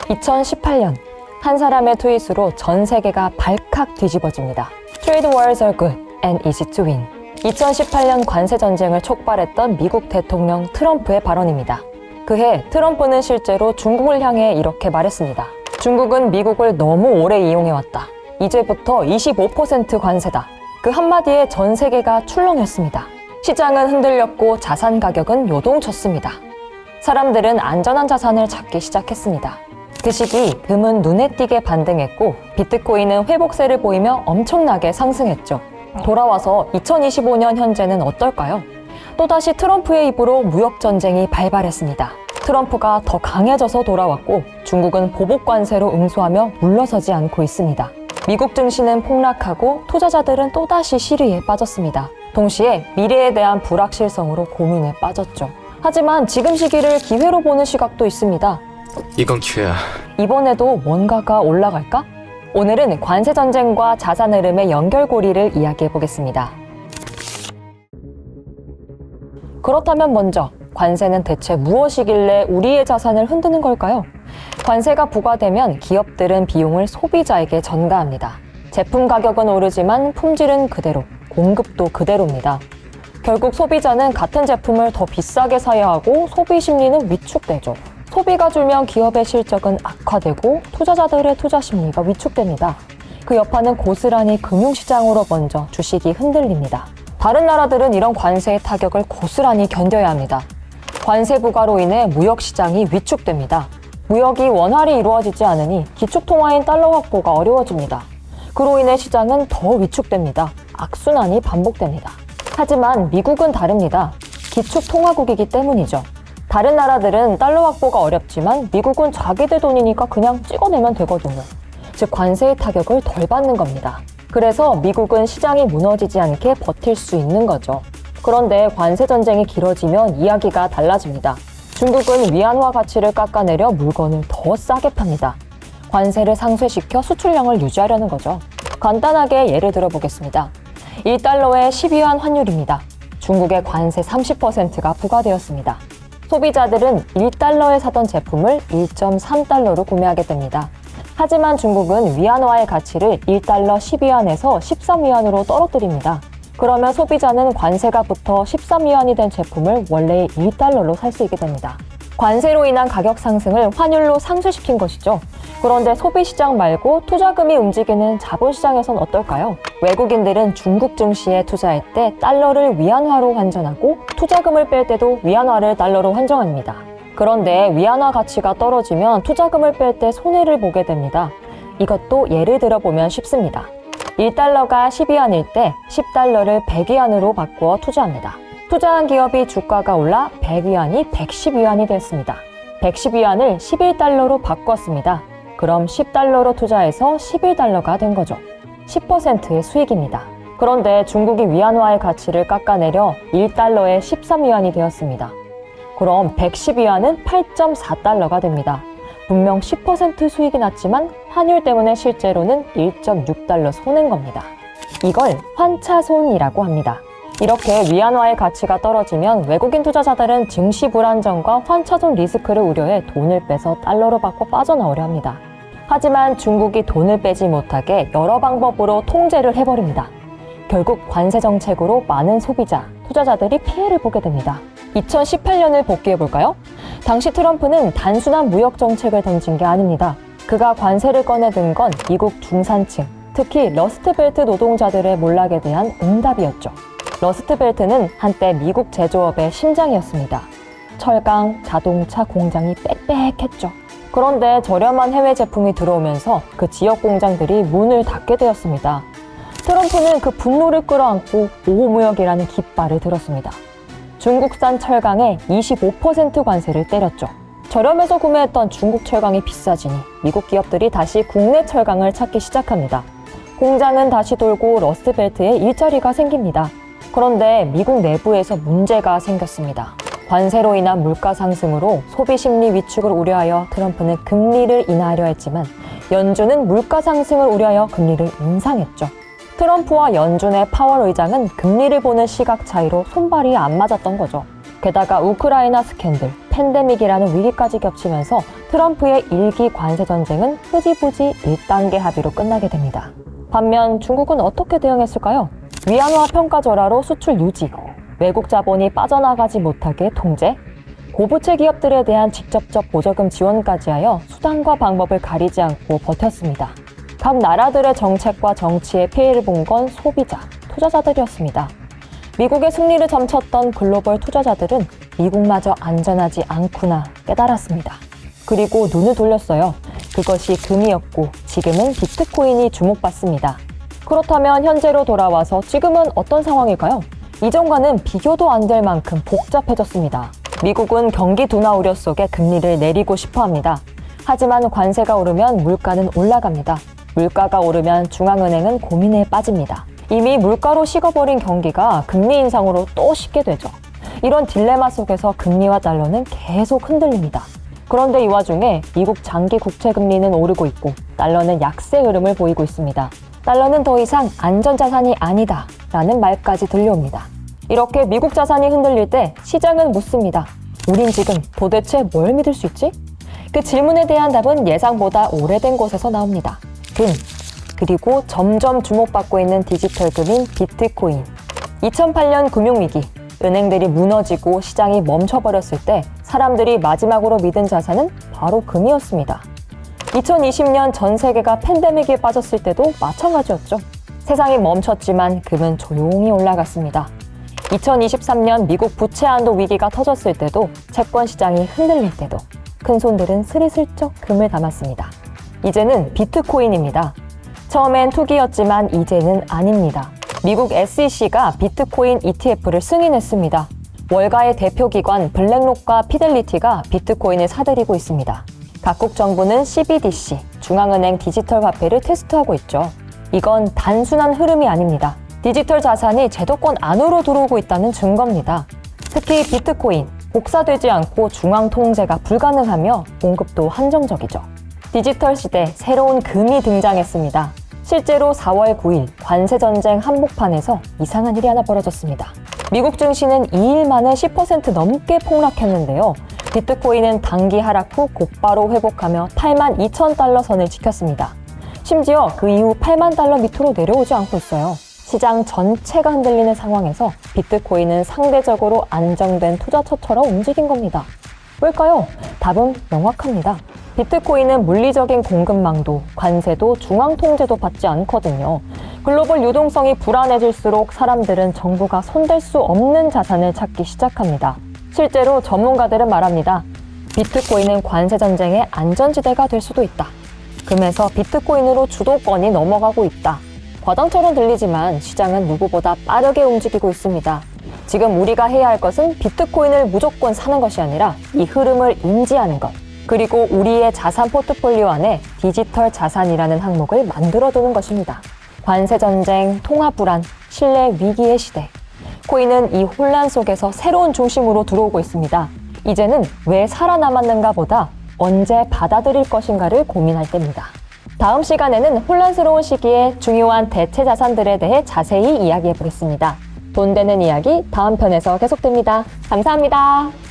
2018년 한 사람의 트윗으로 전 세계가 발칵 뒤집어집니다. Trade wars are good and easy to win. 2018년 관세 전쟁을 촉발했던 미국 대통령 트럼프의 발언입니다. 그해 트럼프는 실제로 중국을 향해 이렇게 말했습니다. 중국은 미국을 너무 오래 이용해왔다. 이제부터 25% 관세다. 그 한마디에 전 세계가 출렁였습니다. 시장은 흔들렸고 자산 가격은 요동쳤습니다. 사람들은 안전한 자산을 찾기 시작했습니다. 그 시기 금은 눈에 띄게 반등했고 비트코인은 회복세를 보이며 엄청나게 상승했죠. 돌아와서 2025년 현재는 어떨까요? 또다시 트럼프의 입으로 무역전쟁이 발발했습니다. 트럼프가 더 강해져서 돌아왔고 중국은 보복 관세로 응수하며 물러서지 않고 있습니다. 미국 증시는 폭락하고 투자자들은 또다시 시리에 빠졌습니다. 동시에 미래에 대한 불확실성으로 고민에 빠졌죠. 하지만 지금 시기를 기회로 보는 시각도 있습니다. 이건 기회야. 이번에도 뭔가가 올라갈까? 오늘은 관세 전쟁과 자산 흐름의 연결고리를 이야기해 보겠습니다. 그렇다면 먼저 관세는 대체 무엇이길래 우리의 자산을 흔드는 걸까요? 관세가 부과되면 기업들은 비용을 소비자에게 전가합니다. 제품 가격은 오르지만 품질은 그대로, 공급도 그대로입니다. 결국 소비자는 같은 제품을 더 비싸게 사야 하고 소비 심리는 위축되죠. 소비가 줄면 기업의 실적은 악화되고 투자자들의 투자 심리가 위축됩니다. 그 여파는 고스란히 금융시장으로 번져 주식이 흔들립니다. 다른 나라들은 이런 관세의 타격을 고스란히 견뎌야 합니다. 관세 부과로 인해 무역시장이 위축됩니다. 무역이 원활히 이루어지지 않으니 기축통화인 달러 확보가 어려워집니다. 그로 인해 시장은 더 위축됩니다. 악순환이 반복됩니다. 하지만 미국은 다릅니다. 기축통화국이기 때문이죠. 다른 나라들은 달러 확보가 어렵지만 미국은 자기들 돈이니까 그냥 찍어내면 되거든요. 즉 관세의 타격을 덜 받는 겁니다. 그래서 미국은 시장이 무너지지 않게 버틸 수 있는 거죠. 그런데 관세 전쟁이 길어지면 이야기가 달라집니다. 중국은 위안화 가치를 깎아내려 물건을 더 싸게 팝니다. 관세를 상쇄시켜 수출량을 유지하려는 거죠. 간단하게 예를 들어보겠습니다. 1달러에 12위안 환율입니다. 중국의 관세 30%가 부과되었습니다. 소비자들은 1달러에 사던 제품을 1.3달러로 구매하게 됩니다. 하지만 중국은 위안화의 가치를 1달러 12위안에서 13위안으로 떨어뜨립니다. 그러면 소비자는 관세가 붙어 13위안이 된 제품을 원래의 1달러로 살 수 있게 됩니다. 관세로 인한 가격 상승을 환율로 상쇄시킨 것이죠. 그런데 소비시장 말고 투자금이 움직이는 자본시장에선 어떨까요? 외국인들은 중국 증시에 투자할 때 달러를 위안화로 환전하고 투자금을 뺄 때도 위안화를 달러로 환전합니다. 그런데 위안화 가치가 떨어지면 투자금을 뺄 때 손해를 보게 됩니다. 이것도 예를 들어보면 쉽습니다. 1달러가 12위안일 때 10달러를 100위안으로 바꾸어 투자합니다. 투자한 기업이 주가가 올라 100위안이 110위안이 됐습니다. 110위안을 11달러로 바꿨습니다. 그럼 10달러로 투자해서 11달러가 된 거죠. 10%의 수익입니다. 그런데 중국이 위안화의 가치를 깎아내려 1달러에 13위안이 되었습니다. 그럼 110위안은 8.4달러가 됩니다. 분명 10% 수익이 났지만 환율 때문에 실제로는 1.6달러 손해인 겁니다. 이걸 환차손이라고 합니다. 이렇게 위안화의 가치가 떨어지면 외국인 투자자들은 증시 불안정과 환차손 리스크를 우려해 돈을 빼서 달러로 바꿔 빠져나오려 합니다. 하지만 중국이 돈을 빼지 못하게 여러 방법으로 통제를 해버립니다. 결국 관세 정책으로 많은 소비자, 투자자들이 피해를 보게 됩니다. 2018년을 복귀해볼까요? 당시 트럼프는 단순한 무역 정책을 던진 게 아닙니다. 그가 관세를 꺼내든 건 미국 중산층, 특히 러스트벨트 노동자들의 몰락에 대한 응답이었죠. 러스트벨트는 한때 미국 제조업의 심장이었습니다. 철강, 자동차 공장이 빽빽했죠. 그런데 저렴한 해외 제품이 들어오면서 그 지역 공장들이 문을 닫게 되었습니다. 트럼프는 그 분노를 끌어안고 보호무역이라는 깃발을 들었습니다. 중국산 철강에 25% 관세를 때렸죠. 저렴해서 구매했던 중국 철강이 비싸지니 미국 기업들이 다시 국내 철강을 찾기 시작합니다. 공장은 다시 돌고 러스트벨트에 일자리가 생깁니다. 그런데 미국 내부에서 문제가 생겼습니다. 관세로 인한 물가 상승으로 소비 심리 위축을 우려하여 트럼프는 금리를 인하하려 했지만 연준은 물가 상승을 우려하여 금리를 인상했죠. 트럼프와 연준의 파월 의장은 금리를 보는 시각 차이로 손발이 안 맞았던 거죠. 게다가 우크라이나 스캔들, 팬데믹이라는 위기까지 겹치면서 트럼프의 일기 관세 전쟁은 흐지부지 1단계 합의로 끝나게 됩니다. 반면 중국은 어떻게 대응했을까요? 위안화 평가 절하로 수출 유지, 외국 자본이 빠져나가지 못하게 통제, 고부채 기업들에 대한 직접적 보조금 지원까지 하여 수단과 방법을 가리지 않고 버텼습니다. 각 나라들의 정책과 정치에 피해를 본 건 소비자, 투자자들이었습니다. 미국의 승리를 점쳤던 글로벌 투자자들은 미국마저 안전하지 않구나 깨달았습니다. 그리고 눈을 돌렸어요. 그것이 금이었고 지금은 비트코인이 주목받습니다. 그렇다면 현재로 돌아와서 지금은 어떤 상황일까요? 이전과는 비교도 안 될 만큼 복잡해졌습니다. 미국은 경기 둔화 우려 속에 금리를 내리고 싶어 합니다. 하지만 관세가 오르면 물가는 올라갑니다. 물가가 오르면 중앙은행은 고민에 빠집니다. 이미 물가로 식어버린 경기가 금리 인상으로 또 식게 되죠. 이런 딜레마 속에서 금리와 달러는 계속 흔들립니다. 그런데 이 와중에 미국 장기 국채 금리는 오르고 있고 달러는 약세 흐름을 보이고 있습니다. 달러는 더 이상 안전자산이 아니다 라는 말까지 들려옵니다. 이렇게 미국 자산이 흔들릴 때 시장은 묻습니다. 우린 지금 도대체 뭘 믿을 수 있지? 그 질문에 대한 답은 예상보다 오래된 곳에서 나옵니다. 금, 그리고 점점 주목받고 있는 디지털 금인 비트코인. 2008년 금융위기, 은행들이 무너지고 시장이 멈춰버렸을 때 사람들이 마지막으로 믿은 자산은 바로 금이었습니다. 2020년 전 세계가 팬데믹에 빠졌을 때도 마찬가지였죠. 세상이 멈췄지만 금은 조용히 올라갔습니다. 2023년 미국 부채 한도 위기가 터졌을 때도 채권 시장이 흔들릴 때도 큰손들은 스리슬쩍 금을 담았습니다. 이제는 비트코인입니다. 처음엔 투기였지만 이제는 아닙니다. 미국 SEC가 비트코인 ETF를 승인했습니다. 월가의 대표기관 블랙록과 피델리티가 비트코인을 사들이고 있습니다. 각국 정부는 CBDC, 중앙은행 디지털 화폐를 테스트하고 있죠. 이건 단순한 흐름이 아닙니다. 디지털 자산이 제도권 안으로 들어오고 있다는 증거입니다. 특히 비트코인, 복사되지 않고 중앙 통제가 불가능하며 공급도 한정적이죠. 디지털 시대 새로운 금이 등장했습니다. 실제로 4월 9일 관세전쟁 한복판에서 이상한 일이 하나 벌어졌습니다. 미국 증시는 2일 만에 10% 넘게 폭락했는데요. 비트코인은 단기 하락 후 곧바로 회복하며 82,000달러 선을 지켰습니다. 심지어 그 이후 8만 달러 밑으로 내려오지 않고 있어요. 시장 전체가 흔들리는 상황에서 비트코인은 상대적으로 안정된 투자처처럼 움직인 겁니다. 왜일까요? 답은 명확합니다. 비트코인은 물리적인 공급망도, 관세도, 중앙 통제도 받지 않거든요. 글로벌 유동성이 불안해질수록 사람들은 정부가 손댈 수 없는 자산을 찾기 시작합니다. 실제로 전문가들은 말합니다. 비트코인은 관세 전쟁의 안전지대가 될 수도 있다. 금에서 비트코인으로 주도권이 넘어가고 있다. 과장처럼 들리지만 시장은 누구보다 빠르게 움직이고 있습니다. 지금 우리가 해야 할 것은 비트코인을 무조건 사는 것이 아니라 이 흐름을 인지하는 것. 그리고 우리의 자산 포트폴리오 안에 디지털 자산이라는 항목을 만들어두는 것입니다. 관세 전쟁, 통화 불안, 신뢰 위기의 시대. 코인은 이 혼란 속에서 새로운 중심으로 들어오고 있습니다. 이제는 왜 살아남았는가 보다 언제 받아들일 것인가를 고민할 때입니다. 다음 시간에는 혼란스러운 시기에 중요한 대체 자산들에 대해 자세히 이야기해 보겠습니다. 돈 되는 이야기 다음 편에서 계속됩니다. 감사합니다.